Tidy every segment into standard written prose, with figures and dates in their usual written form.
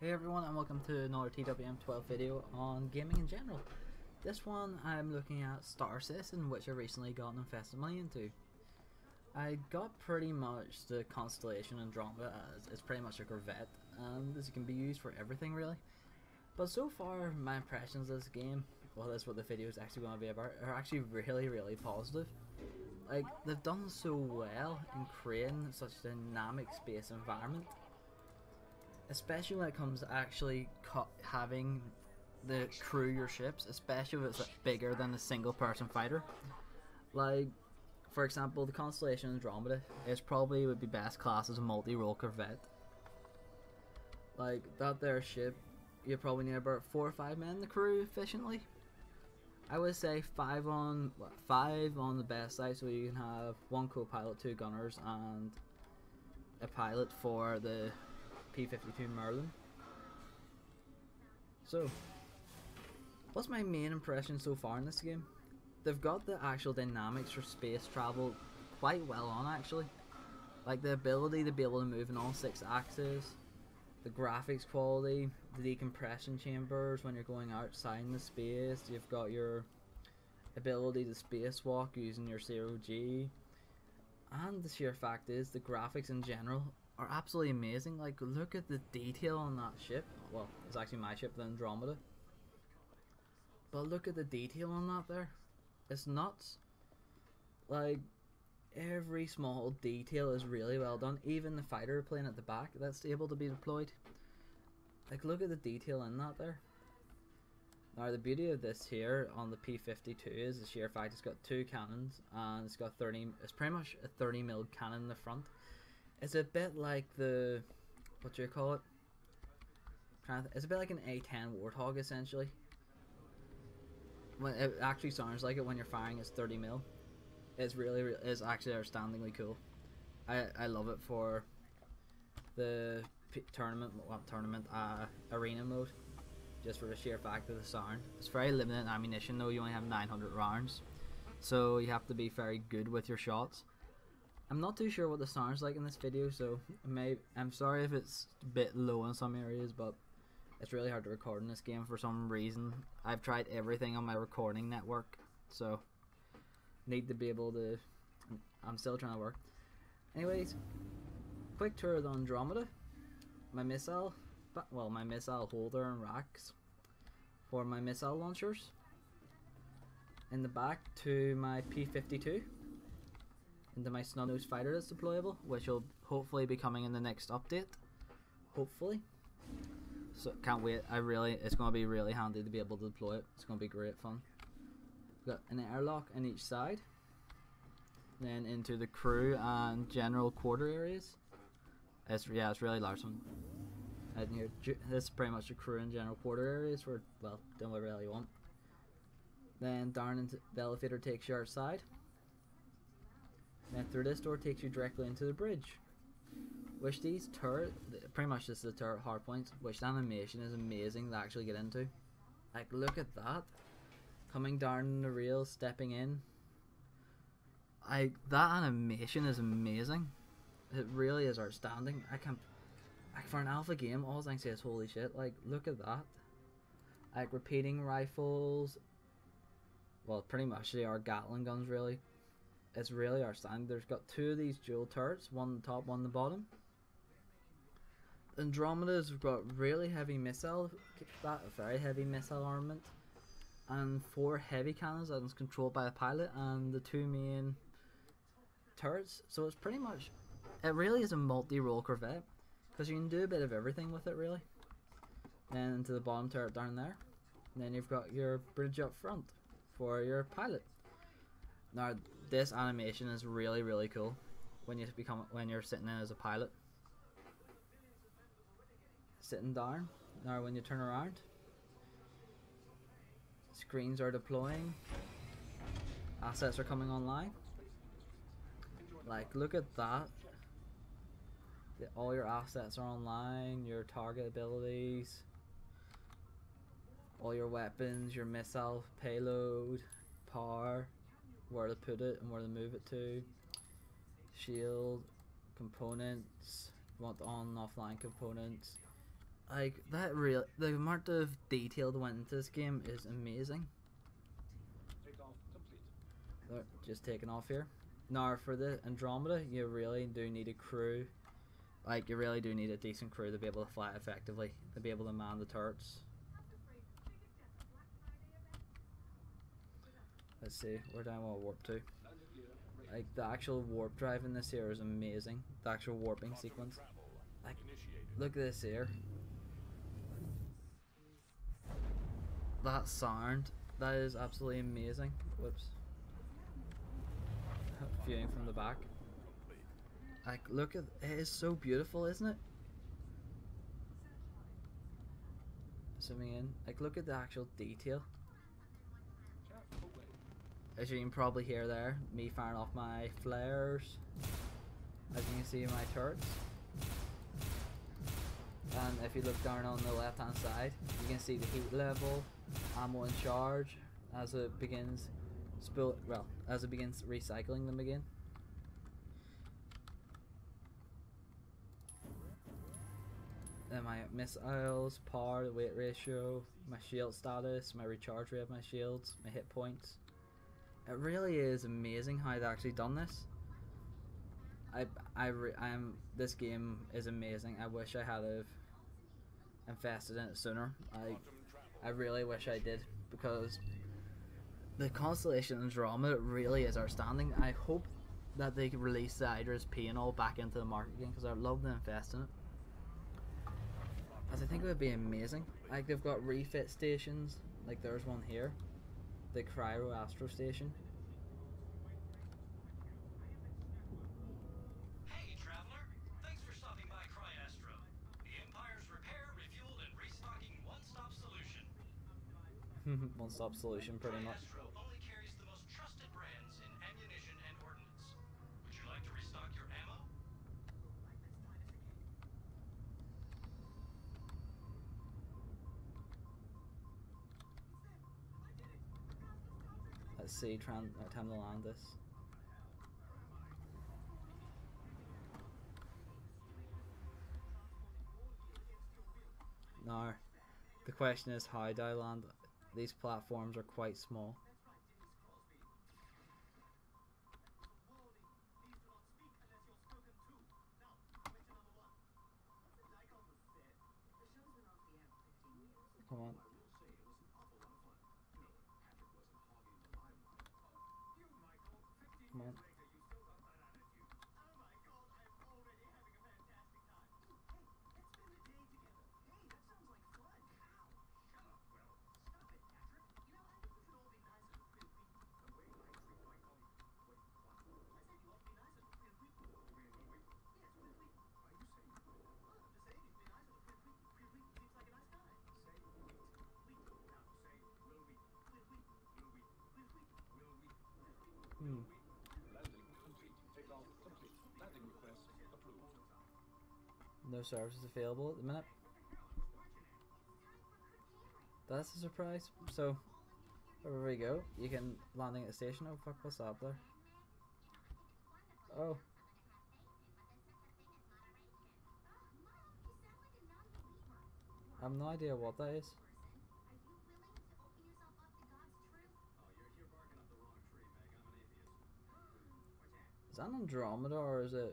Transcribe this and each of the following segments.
Hey everyone, and welcome to another TWM12 video on gaming in general. This one I'm looking at Star Citizen, which I recently got an invested money into. I got pretty much the constellation Andromeda as it's pretty much a corvette, and this can be used for everything really. But so far my impressions of this game, well that's what the video is actually going to be about, are actually really positive. Like, they've done so well in creating such a dynamic space environment. Especially when it comes to actually having the crew your ships, especially if it's bigger than a single person fighter. Like, for example, the Constellation Andromeda is probably would be best classed as a multi-role corvette. Like, that there ship, you probably need about 4 or 5 men in the crew efficiently. I would say 5 on the best side, so you can have 1 co-pilot, 2 gunners, and a pilot for the P-52 Merlin. So, what's my main impression so far in this game? They've got the actual dynamics for space travel quite well on actually. Like the ability to be able to move in all 6 axes, the graphics quality, the decompression chambers when you're going outside in the space, you've got your ability to spacewalk using your 0G, and the sheer fact is the graphics in general are absolutely amazing. Like, look at the detail on that ship. Well, it's actually my ship, the Andromeda. But look at the detail on that there. It's nuts. Like, every small detail is really well done. Even the fighter plane at the back that's able to be deployed. Like, look at the detail in that there. Now, the beauty of this here on the P-52 is the sheer fact it's got 2 cannons and it's got it's pretty much a 30mm cannon in the front. It's a bit like the, what do you call it? It's a bit like an A-10 Warthog essentially. When it actually sounds like it when you're firing, it's 30mm. It's actually outstandingly cool. I love it for the arena mode, just for the sheer fact of the sound. It's very limited in ammunition though. You only have 900 rounds, so you have to be very good with your shots. I'm not too sure what the sound's like in this video, so I'm sorry if it's a bit low in some areas, but it's really hard to record in this game for some reason. I've tried everything on my recording network, so need to be able to. I'm still trying to work. Anyways, quick tour of the Andromeda. My missile holder and racks for my missile launchers. In the back to my P-52. Into my snub-nosed fighter that's deployable, which will hopefully be coming in the next update. Hopefully. So can't wait. It's going to be really handy to be able to deploy it. It's going to be great fun. We've got an airlock on each side. Then into the crew and general quarter areas. It's really large one. And here, this is pretty much the crew and general quarter areas where, well, doing whatever you want. Then down into the elevator takes you outside. Then through this door takes you directly into the bridge, which these pretty much this is the turret hardpoints, which the animation is amazing to actually get into. Like, look at that, coming down the rails, stepping in. That animation is amazing. It really is outstanding. For an alpha game, all I can say is holy shit. Like, look at that. Like, repeating rifles. Well, pretty much they are Gatling guns really. It's really outstanding. There's got 2 of these dual turrets, one on the top, one on the bottom. Andromeda's got really heavy missile, very heavy missile armament, and 4 heavy cannons that is controlled by a pilot, and the 2 main turrets. So it's pretty much, it really is a multi-role corvette, because you can do a bit of everything with it really. Then into the bottom turret down there, and then you've got your bridge up front for your pilot. Now this animation is really cool when you're sitting in as a pilot. Sitting down. Now when you turn around, screens are deploying, assets are coming online. Like, look at that. All your assets are online, your target abilities, all your weapons, your missile payload, power, where to put it and where to move it to, shield, components, want on and offline components, Like that real the amount of detail that went into this game is amazing. Just taking off here. Now for the Andromeda, you really do need a crew. Like you really do need a decent crew to be able to fly effectively, to be able to man the turrets. Let's see, where do I want to warp to? Like the actual warp drive in this here is amazing. The actual warping sequence. Like, look at this here. That sound, that is absolutely amazing. Whoops. Viewing from the back. Like, look at it, is so beautiful, isn't it? Zooming in, like, look at the actual detail. As you can probably hear there, me firing off my flares. As you can see, my turrets. And if you look down on the left hand side, you can see the heat level, ammo in charge, as it begins recycling them again. Then my missiles, power, weight ratio, my shield status, my recharge rate of my shields, my hit points. It really is amazing how they've actually done this. This game is amazing. I wish I had have invested in it sooner. I really wish I did, because the constellation Andromeda really is outstanding. I hope that they can release the Idra's P and all back into the market again, because I'd love to invest in it. As I think it would be amazing. Like, they've got refit stations. Like, there's one here, the Cryo Astro Station. Hey, traveler! Thanks for stopping by Cryastro, the Empire's repair, refueled, and restocking one-stop solution. One-stop solution, pretty much. Cryastro only carries the most trusted brands in ammunition and ordnance. Would you like to restock your ammo? Let's see, time to land this. Now, the question is, how do I land? These platforms are quite small. Come on. Come on. No services available at the minute. That's a surprise. So, wherever we go, you can landing at the station. Oh fuck, what's up there? Oh. I have no idea what that is. Is that an Andromeda or is it?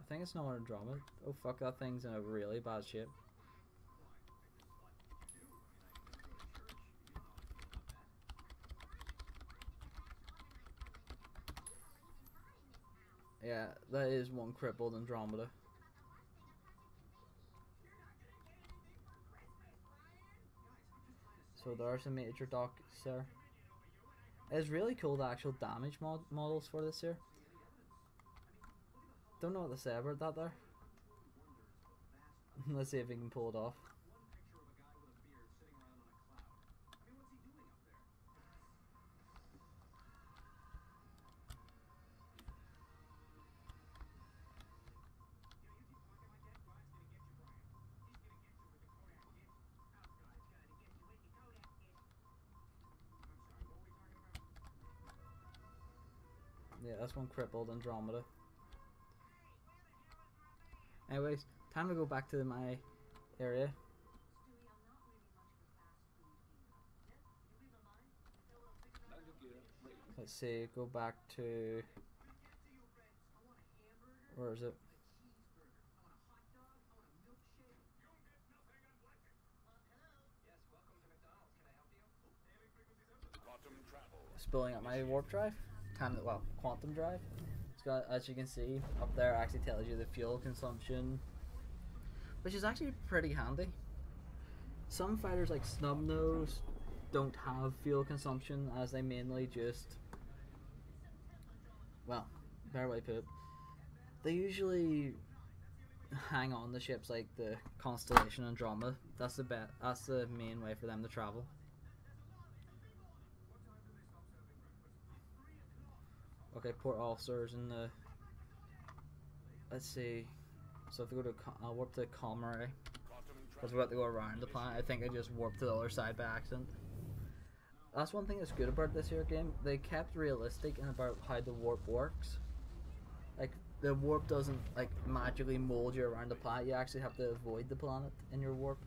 I think it's not an Andromeda. Oh fuck, that thing's in a really bad shape. Yeah, that is one crippled Andromeda. So there are some major docks there. It's really cool, the actual damage models for this here. Don't know what to say about that there. Let's see if we can pull it off. Yeah, that's one crippled Andromeda. Anyways, time to go back to my area. Let's see, go back to, where is it? Spilling up my warp drive, quantum drive. It's got, as you can see up there, actually tells you the fuel consumption, which is actually pretty handy. Some fighters like Snubnose don't have fuel consumption, as they mainly just, well, better way to put it, they usually hang on to ships like the Constellation Andromeda. That's the main way for them to travel. Okay, port officers in the, let's see, so if we go to, I'll warp to Comrade, because we're about to go around the planet. I think I just warped to the other side by accident. That's one thing that's good about this here game. They kept realistic in about how the warp works. Like, the warp doesn't like magically mold you around the planet. You actually have to avoid the planet in your warp,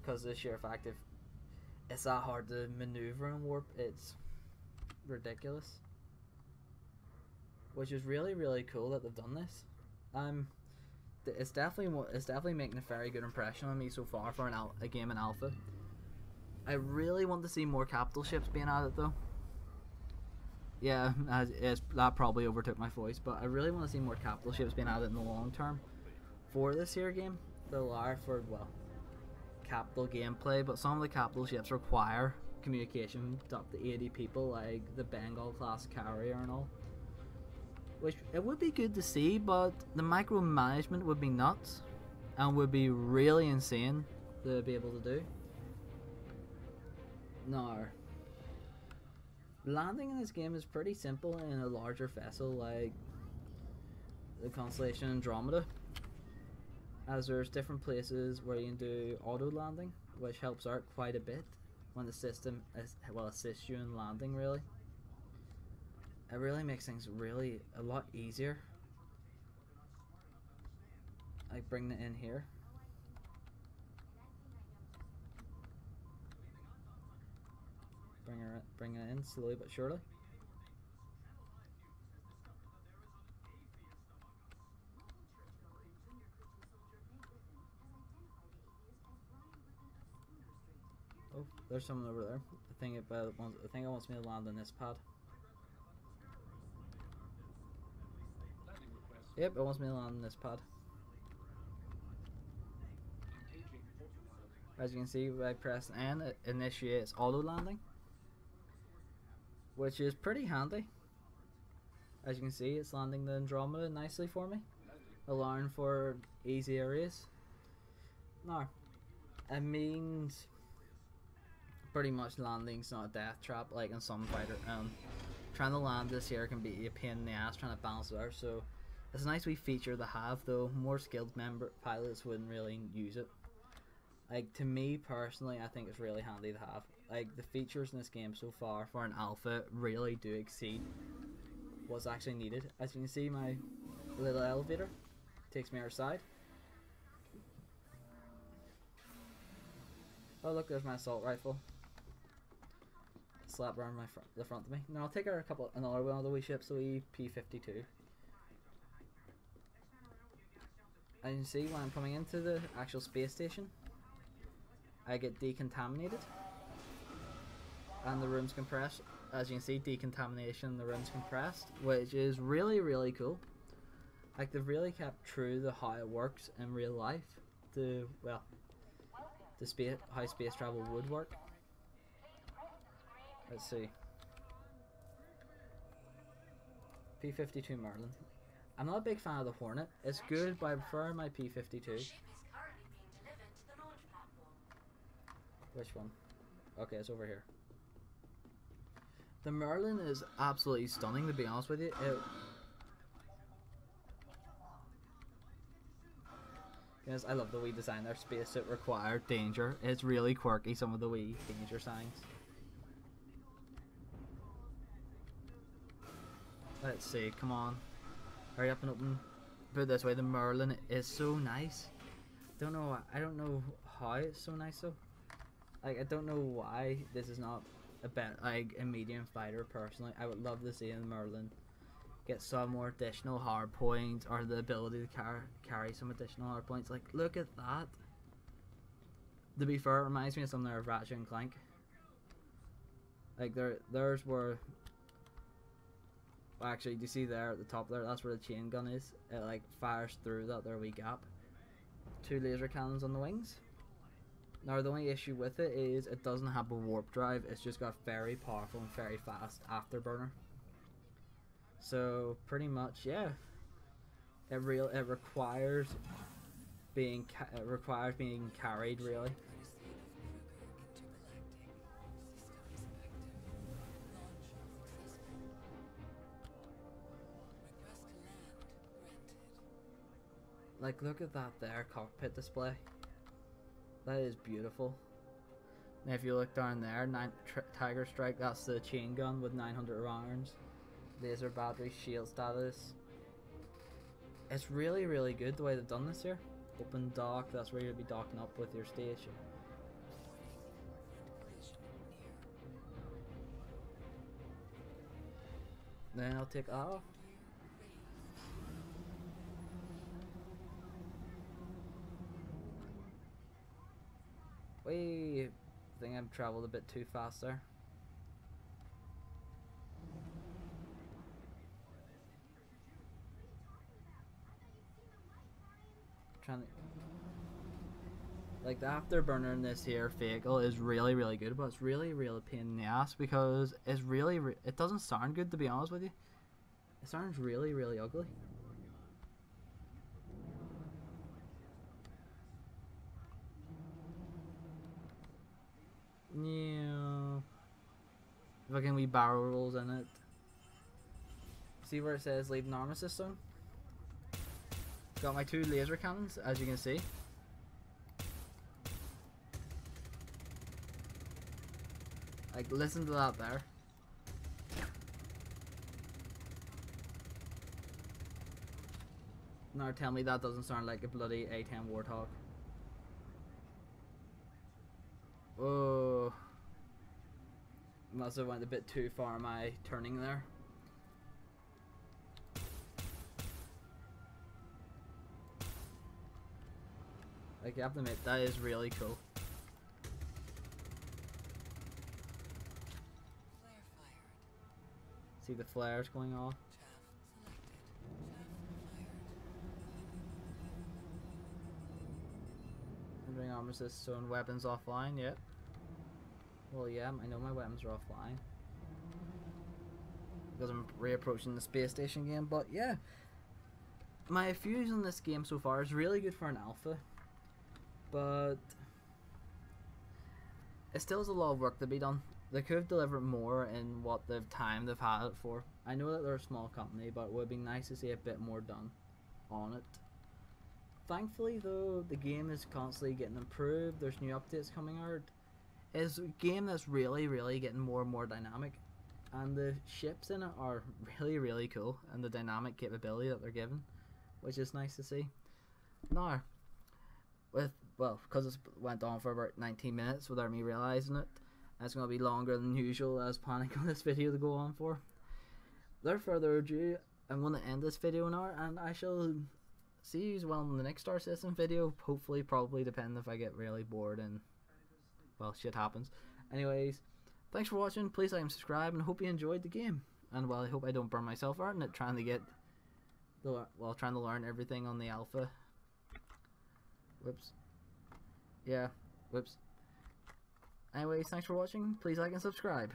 because the sheer fact if it's that hard to maneuver in warp, it's ridiculous. Which is really, really cool that they've done this. It's definitely making a very good impression on me so far for a game in alpha. I really want to see more capital ships being added though. Yeah, that probably overtook my voice, but I really want to see more capital ships being added in the long term for this here game. They'll allow for, well, capital gameplay, but some of the capital ships require communication to up to 80 people, like the Bengal class carrier and all. Which it would be good to see, but the micromanagement would be nuts and would be really insane to be able to do. Now, landing in this game is pretty simple in a larger vessel like the Constellation Andromeda, as there's different places where you can do auto landing, which helps out quite a bit when the system assists you in landing. Really, it really makes things really a lot easier. Like bringing it in here. Bring it in slowly but surely. Oh, there's someone over there. I think it wants me to land on this pad. Yep, it wants me to land on this pad. As you can see, by pressing N, it initiates auto landing, which is pretty handy. As you can see, it's landing the Andromeda nicely for me, allowing for easy areas. Now, it means pretty much landing's not a death trap like in some fighter. Trying to land this here can be a pain in the ass trying to balance it out, so it's a nice wee feature to have, though more skilled pilots wouldn't really use it. Like, to me personally, I think it's really handy to have. Like, the features in this game so far for an alpha really do exceed what's actually needed. As you can see, my little elevator takes me outside. Oh look, there's my assault rifle. Slap around the front of me. Now I'll take her another one of the wee ships, the wee P-52. As you can see, when I'm coming into the actual space station, I get decontaminated and the room's compressed. As you can see, decontamination, the room's compressed, which is really, really cool. Like, they've really kept true to how it works in real life, how space travel would work. Let's see. P-52 Merlin. I'm not a big fan of the Hornet. It's good, but I prefer my P-52. Which one? Okay, it's over here. The Merlin is absolutely stunning, to be honest with you. Yes, I love the wee design. Their spacesuit required danger. It's really quirky, some of the wee danger signs. Let's see, come on. Hurry up and open. Put it this way, the Merlin is so nice. I don't know how it's so nice though. Like, I don't know why this is not like a medium fighter personally. I would love to see in Merlin get some more additional hard points, or the ability to carry some additional hard points. Like, look at that. To be fair, it reminds me of something of Ratchet and Clank. Like, there's where... Well, actually, do you see there at the top there? That's where the chain gun is. It, like, fires through that there wee gap. 2 laser cannons on the wings. Now, the only issue with it is it doesn't have a warp drive. It's just got very powerful and very fast afterburner. So, pretty much, yeah. It requires being carried, really. Like, look at that there, cockpit display. That is beautiful. Now, if you look down there, Tiger Strike, that's the chain gun with 900 rounds. Laser battery, shield status. It's really, really good the way they've done this here. Open dock, that's where you'll be docking up with your station. Then I'll take off. Wait, I think I've traveled a bit too fast there. Like, the afterburner in this here vehicle is really, really good, but it's really, really pain in the ass because it's really, it doesn't sound good, to be honest with you. It sounds really, really ugly. Yeah. Fucking wee barrel rolls in it. See where it says leave an armistice zone? Got my 2 laser cannons, as you can see. Like, listen to that there. Now tell me that doesn't sound like a bloody A-10 Warthog. Oh. Must have went a bit too far in my turning there. Like, you have to admit, that is really cool. See the flares going off. Entering armistice zone, weapons offline, yep. Well, yeah, I know my weapons are offline. Because I'm reapproaching the space station game, but yeah. My views on this game so far is really good for an alpha. But it still has a lot of work to be done. They could have delivered more in what time they've had it for. I know that they're a small company, but it would be nice to see a bit more done on it. Thankfully, though, the game is constantly getting improved. There's new updates coming out. It's a game that's really, really getting more and more dynamic. And the ships in it are really, really cool. And the dynamic capability that they're given, which is nice to see. Now, because it went on for about 19 minutes without me realising it, it's going to be longer than usual. I was planning on this video to go on for. Without further ado, I'm going to end this video now, and I shall see you as well in the next Star System video. Hopefully, probably, depending if I get really bored and, well, shit happens. Anyways, thanks for watching. Please like and subscribe, and hope you enjoyed the game. And, well, I hope I don't burn myself out in it trying to learn everything on the alpha. Whoops. Yeah, whoops. Anyways, thanks for watching. Please like and subscribe.